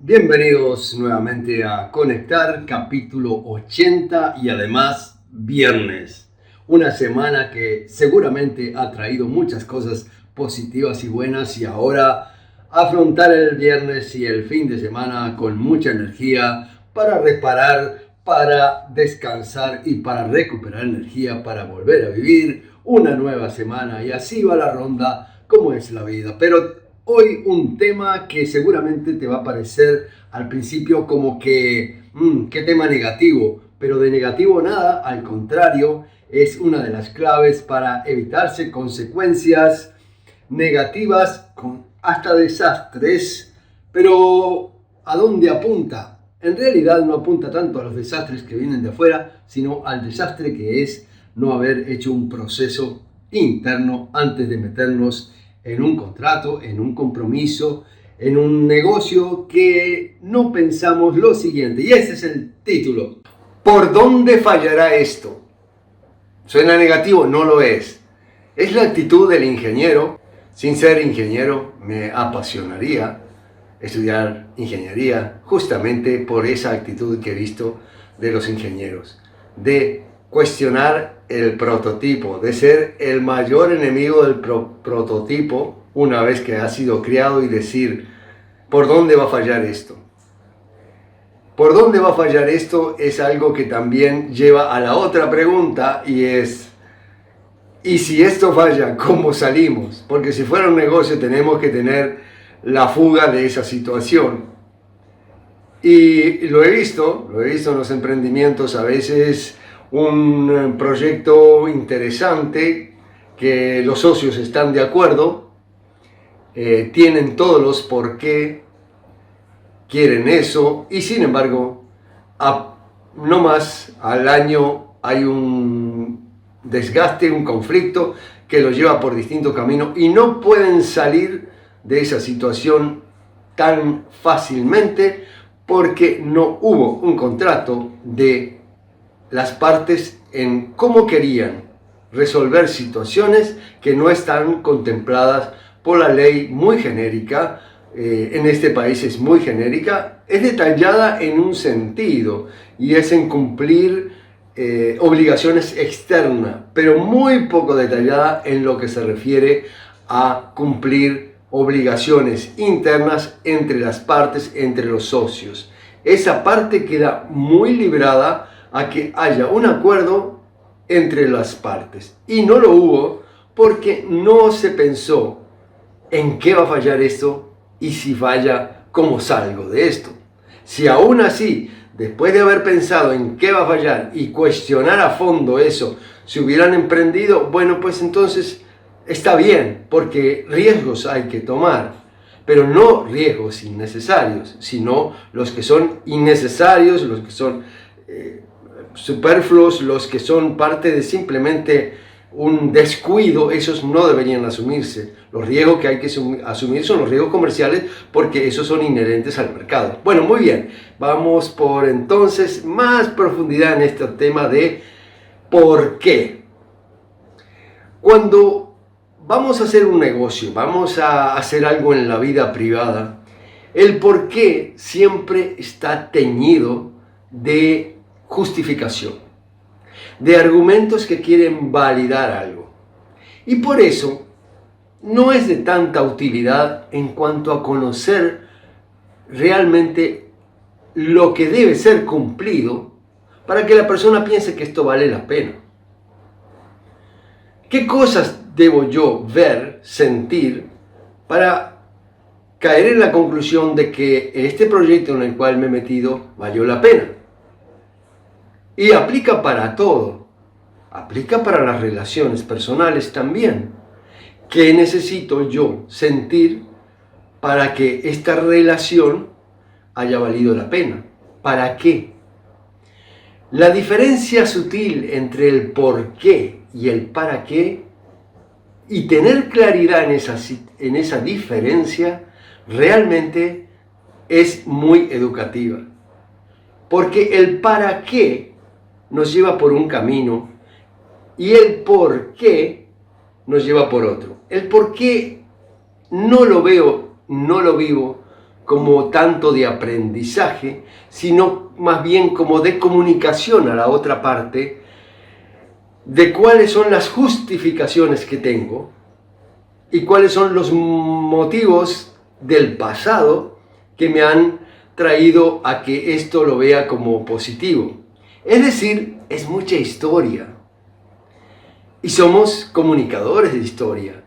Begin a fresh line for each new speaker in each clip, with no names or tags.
Bienvenidos nuevamente a Conectar, capítulo 80 y además viernes. Una semana que seguramente ha traído muchas cosas positivas y buenas y ahora afrontar el viernes y el fin de semana con mucha energía para reparar, para descansar y para recuperar energía para volver a vivir una nueva semana y así va la ronda como es la vida. Pero hoy un tema que seguramente te va a parecer al principio como que, qué tema negativo, pero de negativo nada, al contrario, es una de las claves para evitarse consecuencias negativas, hasta desastres. Pero ¿a dónde apunta? En realidad no apunta tanto a los desastres que vienen de afuera, sino al desastre que es no haber hecho un proceso interno antes de meternos en un contrato, en un compromiso, en un negocio que no pensamos lo siguiente. Y ese es el título. ¿Por dónde fallará esto? ¿Suena negativo? No lo es. Es la actitud del ingeniero. Sin ser ingeniero, me apasionaría estudiar ingeniería justamente por esa actitud que he visto de los ingenieros. De cuestionar el prototipo, de ser el mayor enemigo del prototipo una vez que ha sido criado y decir, ¿por dónde va a fallar esto? ¿Por dónde va a fallar esto? Es algo que también lleva a la otra pregunta y es, ¿y si esto falla, cómo salimos? Porque si fuera un negocio tenemos que tener la fuga de esa situación. Y lo he visto en los emprendimientos, a veces un proyecto interesante que los socios están de acuerdo, tienen todos los por qué quieren eso y sin embargo no más al año hay un desgaste, un conflicto que los lleva por distintos caminos y no pueden salir de esa situación tan fácilmente porque no hubo un contrato de las partes en cómo querían resolver situaciones que no están contempladas por la ley muy genérica. En este país es muy genérica, es detallada en un sentido y es en cumplir obligaciones externas, pero muy poco detallada en lo que se refiere a cumplir obligaciones internas entre las partes, entre los socios. Esa parte queda muy librada a que haya un acuerdo entre las partes y no lo hubo porque no se pensó en qué va a fallar esto y si falla, ¿cómo salgo de esto? Si aún así, después de haber pensado en qué va a fallar y cuestionar a fondo eso, se hubieran emprendido, bueno, pues entonces está bien, porque riesgos hay que tomar, pero no riesgos innecesarios, sino los que son innecesarios, los que son superfluos, los que son parte de simplemente un descuido, esos no deberían asumirse. Los riesgos que hay que asumir son los riesgos comerciales porque esos son inherentes al mercado. Bueno, muy bien, vamos por entonces más profundidad en este tema de por qué. Cuando vamos a hacer un negocio, vamos a hacer algo en la vida privada, el por qué siempre está teñido de justificación, de argumentos que quieren validar algo. Y por eso no es de tanta utilidad en cuanto a conocer realmente lo que debe ser cumplido para que la persona piense que esto vale la pena. ¿Qué cosas debo yo ver, sentir, para caer en la conclusión de que este proyecto en el cual me he metido valió la pena? Y aplica para todo, aplica para las relaciones personales también. ¿Qué necesito yo sentir para que esta relación haya valido la pena? ¿Para qué? La diferencia sutil entre el por qué y el para qué, y tener claridad en esa diferencia, realmente es muy educativa. Porque el para qué nos lleva por un camino y el por qué nos lleva por otro. El por qué no lo veo, no lo vivo como tanto de aprendizaje, sino más bien como de comunicación a la otra parte, de cuáles son las justificaciones que tengo y cuáles son los motivos del pasado que me han traído a que esto lo vea como positivo. Es decir, es mucha historia. Y somos comunicadores de historia.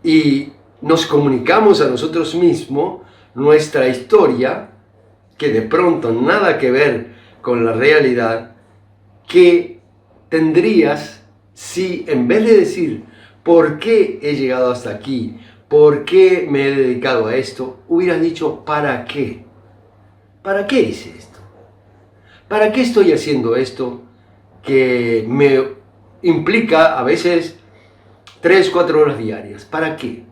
Y nos comunicamos a nosotros mismos nuestra historia, que de pronto nada que ver con la realidad, que tendrías si en vez de decir ¿por qué he llegado hasta aquí? ¿Por qué me he dedicado a esto? Hubieras dicho ¿para qué? ¿Para qué hice esto? ¿Para qué estoy haciendo esto que me implica a veces 3, 4 horas diarias? ¿Para qué?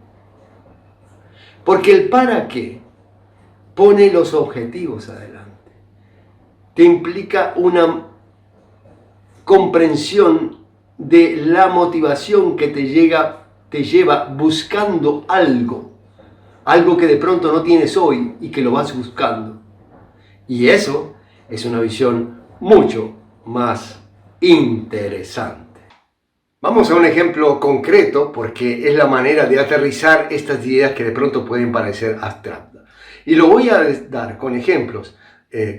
Porque el para qué pone los objetivos adelante. Te implica una comprensión de la motivación que te lleva buscando algo que de pronto no tienes hoy y que lo vas buscando. Y eso es una visión mucho más interesante. Vamos a un ejemplo concreto porque es la manera de aterrizar estas ideas que de pronto pueden parecer abstractas. Y lo voy a dar con ejemplos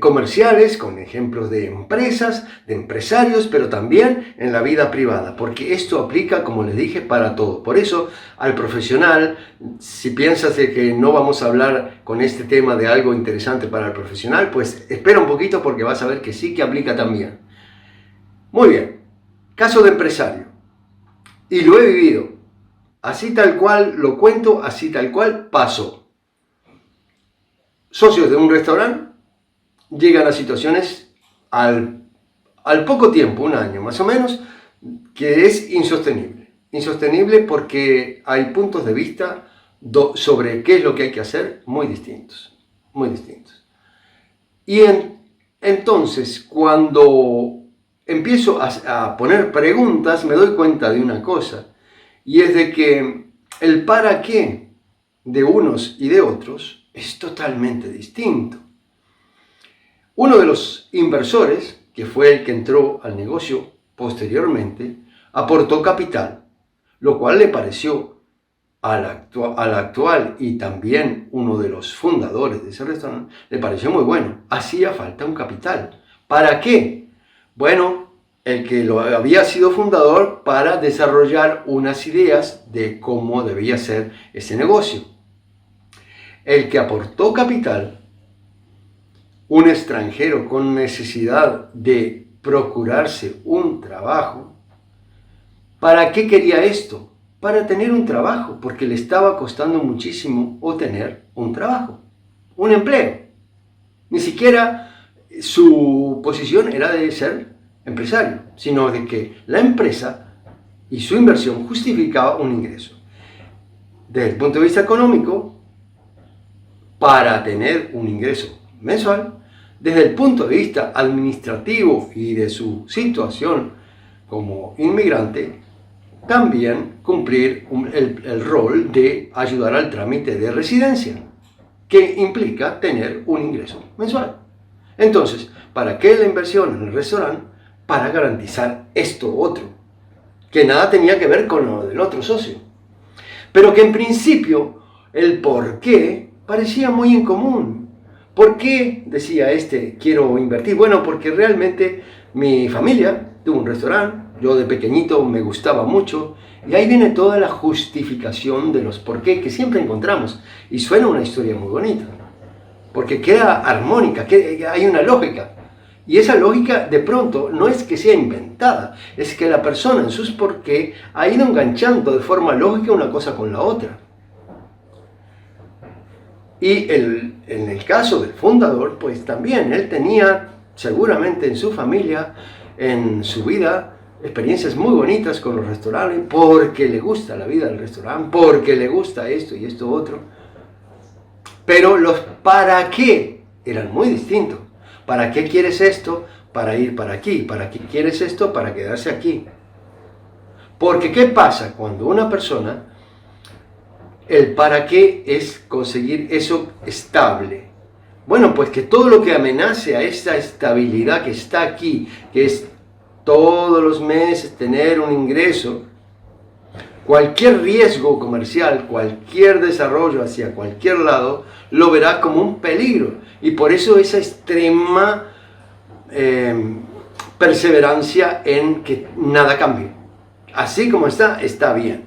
comerciales, con ejemplos de empresas, de empresarios, pero también en la vida privada, porque esto aplica, como les dije, para todo. Por eso, al profesional, si piensas de que no vamos a hablar con este tema de algo interesante para el profesional, pues espera un poquito porque vas a ver que sí que aplica también. Muy bien, caso de empresario. Y lo he vivido. Así tal cual lo cuento, así tal cual pasó. Socios de un restaurante llegan a situaciones al poco tiempo, un año más o menos, que es insostenible. Insostenible porque hay puntos de vista sobre qué es lo que hay que hacer muy distintos. Muy distintos. Y entonces, cuando empiezo a poner preguntas, me doy cuenta de una cosa, y es de que el para qué de unos y de otros es totalmente distinto. Uno de los inversores, que fue el que entró al negocio posteriormente, aportó capital, lo cual le pareció al actual y también uno de los fundadores de ese restaurante, le pareció muy bueno. Hacía falta un capital. ¿Para qué? Bueno, el que lo había sido fundador para desarrollar unas ideas de cómo debía ser ese negocio. El que aportó capital, un extranjero con necesidad de procurarse un trabajo, ¿para qué quería esto? Para tener un trabajo, porque le estaba costando muchísimo obtener un trabajo, un empleo. Ni siquiera su posición era de ser empresario, sino de que la empresa y su inversión justificaba un ingreso. Desde el punto de vista económico, para tener un ingreso mensual, desde el punto de vista administrativo y de su situación como inmigrante, también cumplir el rol de ayudar al trámite de residencia, que implica tener un ingreso mensual. Entonces, ¿para qué la inversión en el restaurante? Para garantizar esto otro, que nada tenía que ver con lo del otro socio. Pero que en principio el por qué parecía muy incomún. ¿Por qué decía quiero invertir? Bueno, porque realmente mi familia tuvo un restaurante, yo de pequeñito me gustaba mucho, y ahí viene toda la justificación de los por qué que siempre encontramos. Y suena una historia muy bonita, porque queda armónica, que hay una lógica. Y esa lógica de pronto no es que sea inventada, es que la persona en sus por qué ha ido enganchando de forma lógica una cosa con la otra. Y en el caso del fundador, pues también él tenía seguramente en su familia, en su vida, experiencias muy bonitas con los restaurantes, porque le gusta la vida del restaurante, porque le gusta esto y esto otro. Pero los para qué eran muy distintos. ¿Para qué quieres esto? Para ir para aquí. ¿Para qué quieres esto? Para quedarse aquí. Porque ¿qué pasa cuando una persona, el para qué es conseguir eso estable? Bueno, pues que todo lo que amenace a esta estabilidad que está aquí, que es todos los meses tener un ingreso, cualquier riesgo comercial, cualquier desarrollo hacia cualquier lado, lo verá como un peligro. Y por eso esa extrema perseverancia en que nada cambie. Así como está, está bien.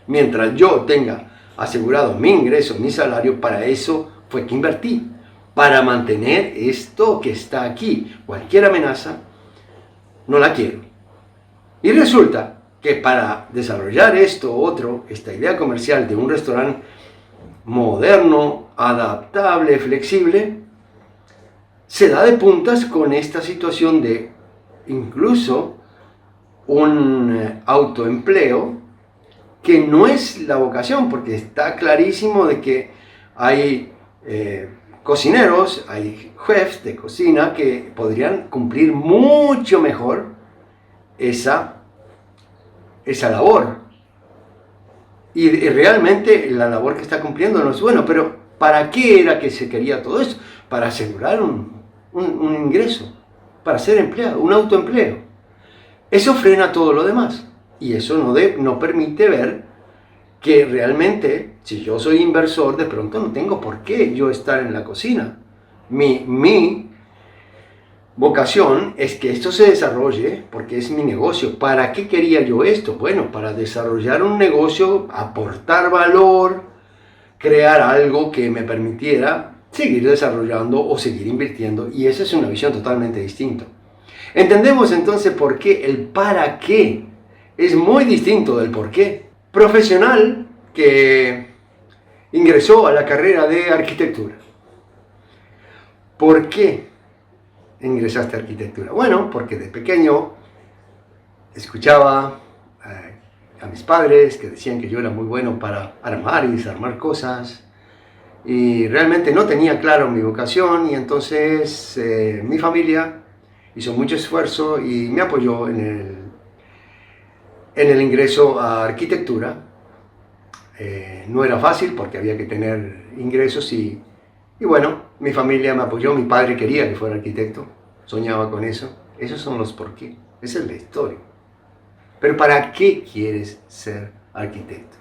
Mientras yo tenga asegurado mi ingreso, mi salario, para eso fue que invertí. Para mantener esto que está aquí. Cualquier amenaza, no la quiero. Y resulta que para desarrollar esta idea comercial de un restaurante moderno, adaptable, flexible, se da de puntas con esta situación de incluso un autoempleo que no es la vocación, porque está clarísimo de que hay cocineros, hay chefs de cocina que podrían cumplir mucho mejor esa labor. Y realmente la labor que está cumpliendo no es bueno, pero ¿para qué era que se quería todo esto? Para asegurar un ingreso, para ser empleado, un autoempleo. Eso frena todo lo demás y eso no permite ver que realmente, si yo soy inversor, de pronto no tengo por qué yo estar en la cocina. Mi vocación es que esto se desarrolle porque es mi negocio. ¿Para qué quería yo esto? Bueno, para desarrollar un negocio, aportar valor, crear algo que me permitiera seguir desarrollando o seguir invirtiendo. Y esa es una visión totalmente distinta. Entendemos entonces por qué el para qué es muy distinto del por qué. Profesional que ingresó a la carrera de arquitectura. ¿Por qué ingresaste a arquitectura? Bueno, porque de pequeño escuchaba a mis padres que decían que yo era muy bueno para armar y desarmar cosas y realmente no tenía claro mi vocación y entonces mi familia hizo mucho esfuerzo y me apoyó en el ingreso a arquitectura. No era fácil porque había que tener ingresos y bueno, mi familia me apoyó, mi padre quería que fuera arquitecto, soñaba con eso. Esos son los por qué, esa es la historia. Pero ¿para qué quieres ser arquitecto?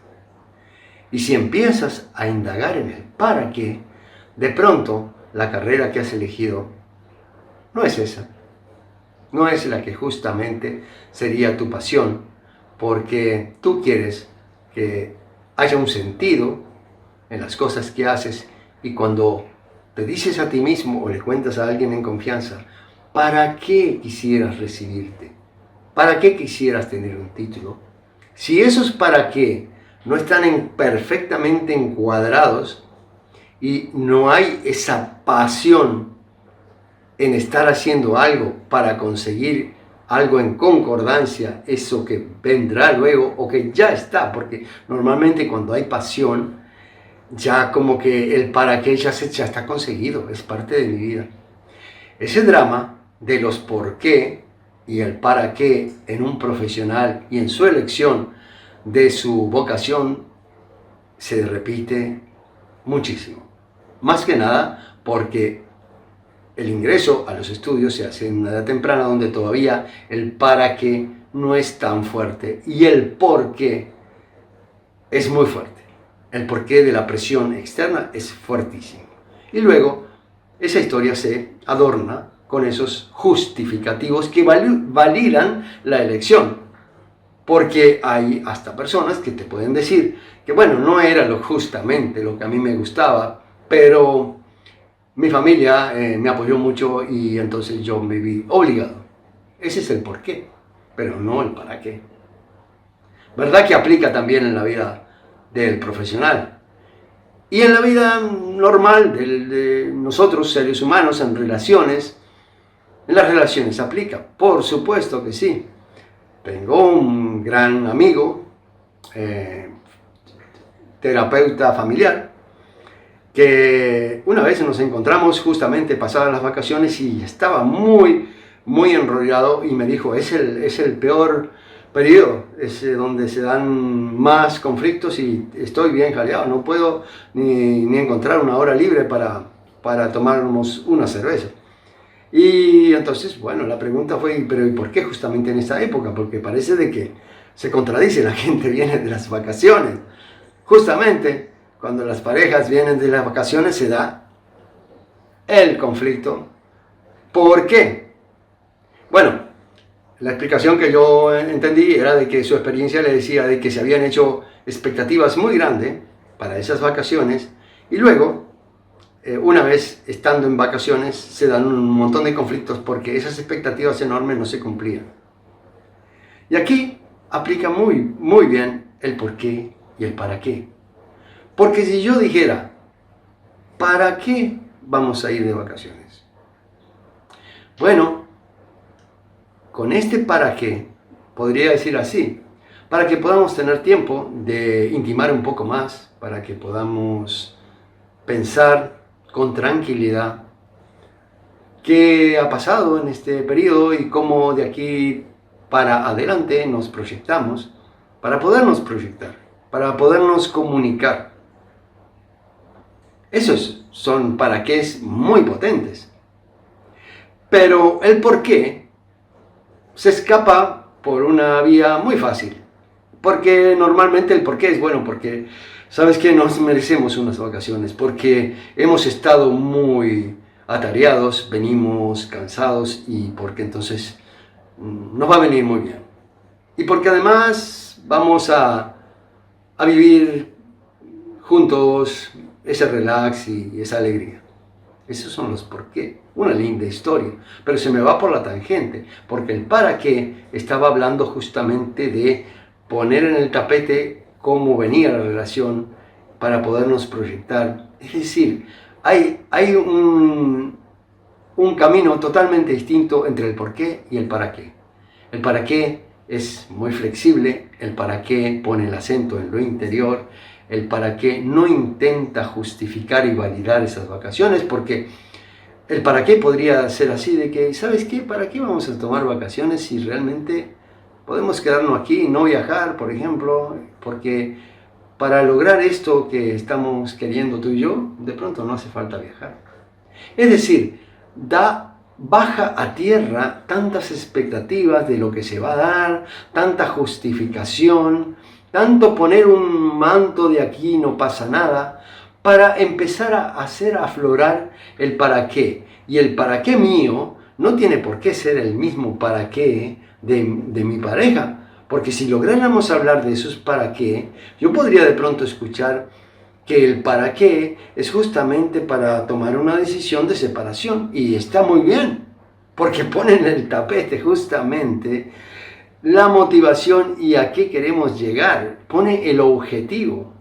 Y si empiezas a indagar en el para qué, de pronto la carrera que has elegido no es esa. No es la que justamente sería tu pasión, porque tú quieres que haya un sentido en las cosas que haces y cuando te dices a ti mismo o le cuentas a alguien en confianza, ¿para qué quisieras recibirte? ¿Para qué quisieras tener un título? Si esos para qué no están perfectamente encuadrados y no hay esa pasión en estar haciendo algo para conseguir algo en concordancia, eso que vendrá luego o que ya está, porque normalmente cuando hay pasión, ya como que el para qué ya está conseguido, es parte de mi vida. Ese drama de los por qué y el para qué en un profesional y en su elección de su vocación se repite muchísimo. Más que nada porque el ingreso a los estudios se hace en una edad temprana donde todavía el para qué no es tan fuerte y el por qué es muy fuerte. El porqué de la presión externa es fuertísimo. Y luego esa historia se adorna con esos justificativos que validan la elección. Porque hay hasta personas que te pueden decir que bueno, no era justamente lo que a mí me gustaba, pero mi familia me apoyó mucho y entonces yo me vi obligado. Ese es el porqué, pero no el para qué. ¿Verdad que aplica también en la vida del profesional? Y en la vida normal de nosotros, seres humanos, en relaciones, en las relaciones aplica, por supuesto que sí. Tengo un gran amigo, terapeuta familiar, que una vez nos encontramos justamente pasadas las vacaciones y estaba muy enrollado y me dijo, es el peor periodo, es donde se dan más conflictos y estoy bien jaleado, no puedo ni encontrar una hora libre para para tomarnos una cerveza. Y entonces, bueno, la pregunta fue, pero ¿y por qué justamente en esa época? Porque parece de que se contradice, la gente viene de las vacaciones. Justamente cuando las parejas vienen de las vacaciones se da el conflicto. ¿Por qué? Bueno, la explicación que yo entendí era de que su experiencia le decía de que se habían hecho expectativas muy grandes para esas vacaciones y luego, una vez estando en vacaciones, se dan un montón de conflictos porque esas expectativas enormes no se cumplían. Y aquí aplica muy bien el por qué y el para qué. Porque si yo dijera, ¿para qué vamos a ir de vacaciones? Bueno, con este para qué, podría decir así, para que podamos tener tiempo de intimar un poco más, para que podamos pensar con tranquilidad qué ha pasado en este periodo y cómo de aquí para adelante nos proyectamos, para podernos proyectar, para podernos comunicar. Esos son para qués muy potentes. Pero el por qué se escapa por una vía muy fácil. Porque normalmente el por qué es bueno, porque sabes que nos merecemos unas vacaciones, porque hemos estado muy atareados, venimos cansados y porque entonces nos va a venir muy bien. Y porque además vamos a vivir juntos ese relax y esa alegría. Esos son los por qué. Una linda historia. Pero se me va por la tangente, porque el para qué estaba hablando justamente de poner en el tapete cómo venía la relación para podernos proyectar. Es decir, hay un camino totalmente distinto entre el por qué y el para qué. El para qué es muy flexible, el para qué pone el acento en lo interior, el para qué no intenta justificar y validar esas vacaciones, porque el para qué podría ser así de que, ¿sabes qué? ¿Para qué vamos a tomar vacaciones si realmente podemos quedarnos aquí y no viajar, por ejemplo? Porque para lograr esto que estamos queriendo tú y yo, de pronto no hace falta viajar. Es decir, baja a tierra tantas expectativas de lo que se va a dar, tanta justificación, tanto poner un manto de aquí no pasa nada, para empezar a hacer aflorar el para qué. Y el para qué mío no tiene por qué ser el mismo para qué de mi pareja, porque si lográramos hablar de esos para qué, yo podría de pronto escuchar que el para qué es justamente para tomar una decisión de separación, y está muy bien, porque pone en el tapete justamente la motivación y a qué queremos llegar, pone el objetivo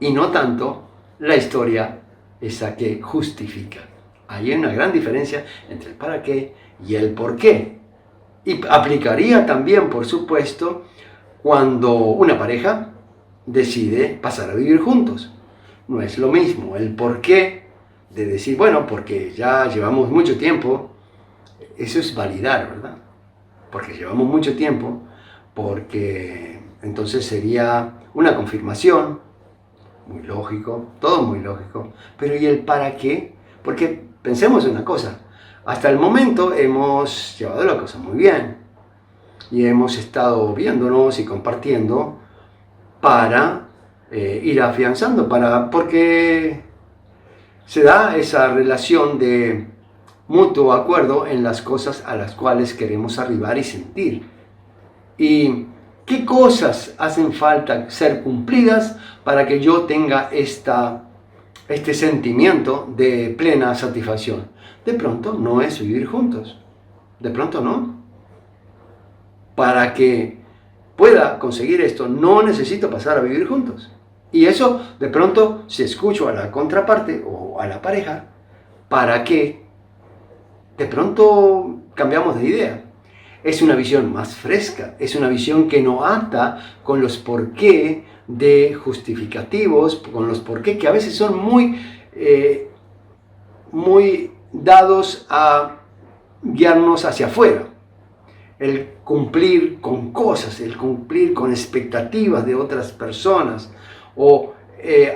y no tanto la historia esa que justifica. Hay una gran diferencia entre el para qué y el por qué. Y aplicaría también, por supuesto, cuando una pareja decide pasar a vivir juntos. No es lo mismo el por qué de decir, bueno, porque ya llevamos mucho tiempo, eso es validar, ¿verdad? Porque llevamos mucho tiempo, porque entonces sería una confirmación, muy lógico, todo muy lógico, pero ¿y el para qué? Porque pensemos en una cosa, hasta el momento hemos llevado la cosa muy bien y hemos estado viéndonos y compartiendo para ir afianzando, porque se da esa relación de mutuo acuerdo en las cosas a las cuales queremos arribar y sentir. ¿Y qué cosas hacen falta ser cumplidas para que yo tenga este sentimiento de plena satisfacción? De pronto no es vivir juntos, de pronto no. Para que pueda conseguir esto, no necesito pasar a vivir juntos. Y eso, de pronto, si escucho a la contraparte o a la pareja, ¿para qué? De pronto cambiamos de idea. Es una visión más fresca, es una visión que no ata con los porqué de justificativos, con los porqué que a veces son muy dados a guiarnos hacia afuera. El cumplir con cosas, el cumplir con expectativas de otras personas o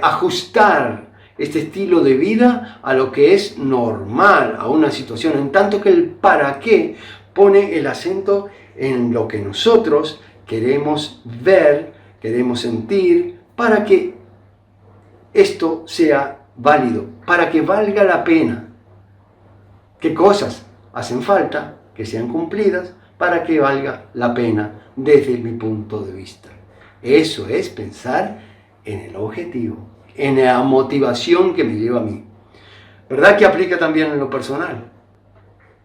ajustar este estilo de vida a lo que es normal, a una situación, en tanto que el para qué pone el acento en lo que nosotros queremos ver, queremos sentir, para que esto sea válido, para que valga la pena. ¿Qué cosas hacen falta que sean cumplidas para que valga la pena desde mi punto de vista? Eso es pensar en el objetivo, en la motivación que me lleva a mí. ¿Verdad que aplica también en lo personal?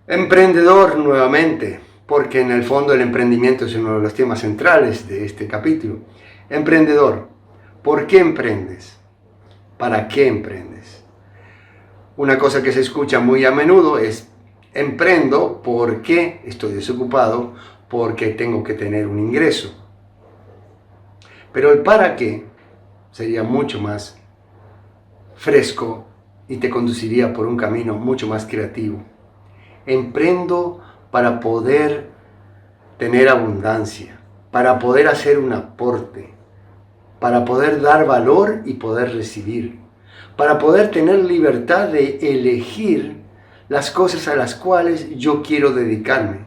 Emprendedor nuevamente, porque en el fondo el emprendimiento es uno de los temas centrales de este capítulo. Emprendedor, ¿por qué emprendes? ¿Para qué emprendes? Una cosa que se escucha muy a menudo es: emprendo porque estoy desocupado, porque tengo que tener un ingreso. Pero el para qué sería mucho más fresco y te conduciría por un camino mucho más creativo. Emprendo para poder tener abundancia, para poder hacer un aporte, para poder dar valor y poder recibir, para poder tener libertad de elegir las cosas a las cuales yo quiero dedicarme,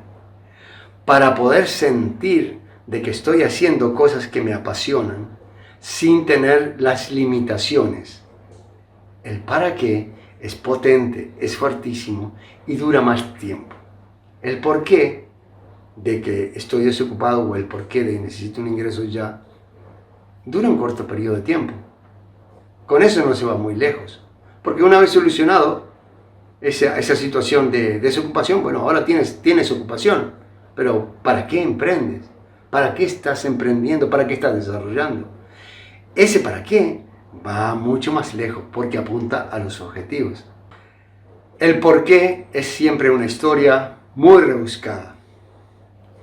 para poder sentir de que estoy haciendo cosas que me apasionan sin tener las limitaciones. El para qué es potente, es fuertísimo y dura más tiempo. El por qué de que estoy desocupado o el por qué de necesito un ingreso ya dura un corto periodo de tiempo. Con eso no se va muy lejos, porque una vez solucionado esa situación de desocupación, bueno, ahora tienes ocupación, pero ¿para qué emprendes? ¿Para qué estás emprendiendo? ¿Para qué estás desarrollando? Ese para qué va mucho más lejos, porque apunta a los objetivos. El por qué es siempre una historia muy rebuscada,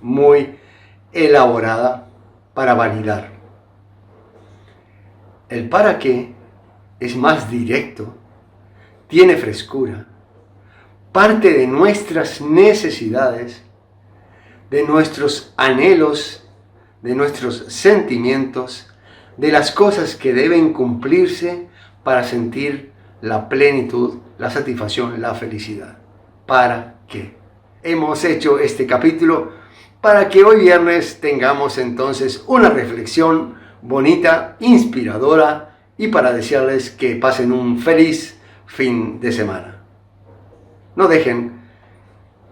muy elaborada para validar. El para qué es más directo, tiene frescura, parte de nuestras necesidades, de nuestros anhelos, de nuestros sentimientos, de las cosas que deben cumplirse para sentir la plenitud, la satisfacción, la felicidad. ¿Para qué? Hemos hecho este capítulo para que hoy viernes tengamos entonces una reflexión bonita, inspiradora, y para desearles que pasen un feliz fin de semana. No dejen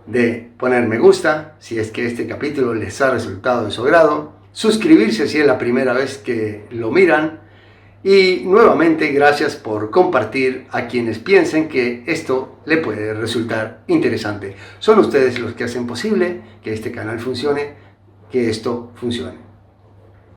de poner me gusta si es que este capítulo les ha resultado de su agrado, suscribirse si es la primera vez que lo miran, y nuevamente gracias por compartir a quienes piensen que esto le puede resultar interesante. Son ustedes los que hacen posible que este canal funcione, que esto funcione.